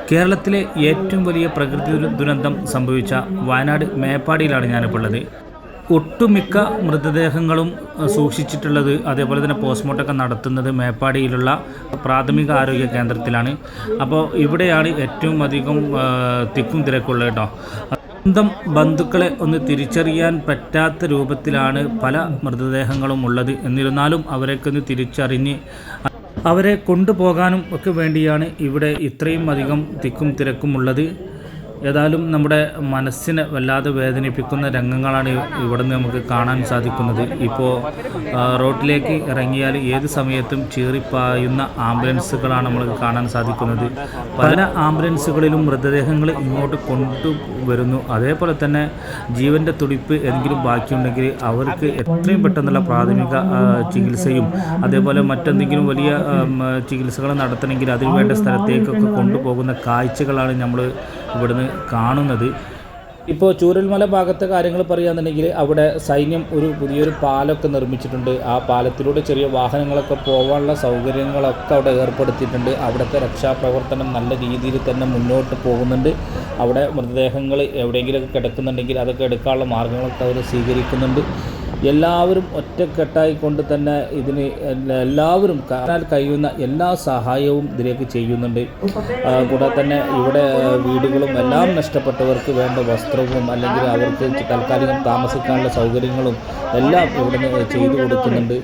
കേരളത്തിലെ ഏറ്റവും വലിയ പ്രകൃതി ദുരന്തം സംഭവിച്ച വയനാട് മേപ്പാടിയിലാണ് ഞാനിപ്പോൾ ഉള്ളത്. ഒട്ടുമിക്ക മൃതദേഹങ്ങളും സൂക്ഷിച്ചിട്ടുള്ളത്, അതേപോലെ തന്നെ പോസ്റ്റ്മോർട്ടമൊക്കെ നടത്തുന്നത് മേപ്പാടിയിലുള്ള പ്രാഥമിക ആരോഗ്യ കേന്ദ്രത്തിലാണ്. അപ്പോൾ ഇവിടെയാണ് ഏറ്റവും അധികം തിക്കും തിരക്കുള്ളത് കേട്ടോ. സ്വന്തം ബന്ധുക്കളെ ഒന്ന് തിരിച്ചറിയാൻ പറ്റാത്ത രൂപത്തിലാണ് പല മൃതദേഹങ്ങളും ഉള്ളത്. എന്നിരുന്നാലും അവരെയൊക്കെ ഒന്ന് തിരിച്ചറിഞ്ഞ് അവരെ കൊണ്ടുപോകാനും ഒക്കെ വേണ്ടിയാണ് ഇവിടെ ഇത്രയും അധികം തിക്കും തിരക്കും ഉള്ളത്. ഏതായാലും നമ്മുടെ മനസ്സിനെ വല്ലാതെ വേദനിപ്പിക്കുന്ന രംഗങ്ങളാണ് ഇവിടെ നിന്ന് നമുക്ക് കാണാൻ സാധിക്കുന്നത്. ഇപ്പോൾ റോഡിലേക്ക് ഇറങ്ങിയാൽ ഏത് സമയത്തും ചീറിപ്പായുന്ന ആംബുലൻസുകളാണ് നമ്മൾ കാണാൻ സാധിക്കുന്നത്. പല ആംബുലൻസുകളിലും മൃതദേഹങ്ങൾ ഇങ്ങോട്ട് കൊണ്ടുവരുന്നു. അതേപോലെ തന്നെ ജീവൻ്റെ തുടിപ്പ് എന്തെങ്കിലും ബാക്കിയുണ്ടെങ്കിൽ അവർക്ക് എത്രയും പെട്ടെന്നുള്ള പ്രാഥമിക ചികിത്സയും അതേപോലെ മറ്റെന്തെങ്കിലും വലിയ ചികിത്സകൾ നടത്തണമെങ്കിൽ അതിന് വേണ്ട സ്ഥലത്തേക്കൊക്കെ കൊണ്ടുപോകുന്ന കാഴ്ചകളാണ് നമ്മൾ ഇവിടുന്ന് കാണുന്നത്. ഇപ്പോൾ ചൂരൽമല ഭാഗത്തെ കാര്യങ്ങൾ പറയുകയാണെന്നുണ്ടെങ്കിൽ അവിടെ സൈന്യം പുതിയൊരു പാലമൊക്കെ നിർമ്മിച്ചിട്ടുണ്ട്. ആ പാലത്തിലൂടെ ചെറിയ വാഹനങ്ങളൊക്കെ പോകാനുള്ള സൗകര്യങ്ങളൊക്കെ അവിടെ ഏർപ്പെടുത്തിയിട്ടുണ്ട്. അവിടുത്തെ രക്ഷാപ്രവർത്തനം നല്ല രീതിയിൽ തന്നെ മുന്നോട്ട് പോകുന്നുണ്ട്. അവിടെ മൃതദേഹങ്ങൾ എവിടെയെങ്കിലുമൊക്കെ കിടക്കുന്നുണ്ടെങ്കിൽ അതൊക്കെ എടുക്കാനുള്ള മാർഗ്ഗങ്ങളൊക്കെ അവർ സ്വീകരിക്കുന്നുണ്ട്. എല്ലാവരും ഒറ്റക്കെട്ടായി കൊണ്ട് തന്നെ ഇതിന് എല്ലാവരും കാണാൻ കഴിയുന്ന എല്ലാ സഹായവും ഇതിലേക്ക് ചെയ്യുന്നുണ്ട്. കൂടാതെ തന്നെ ഇവിടെ വീടുകളും എല്ലാം നഷ്ടപ്പെട്ടവർക്ക് വേണ്ട വസ്ത്രവും അല്ലെങ്കിൽ അവർക്ക് താൽക്കാലികം താമസിക്കാനുള്ള സൗകര്യങ്ങളും എല്ലാം ഇവിടെ ചെയ്തു കൊടുക്കുന്നുണ്ട്.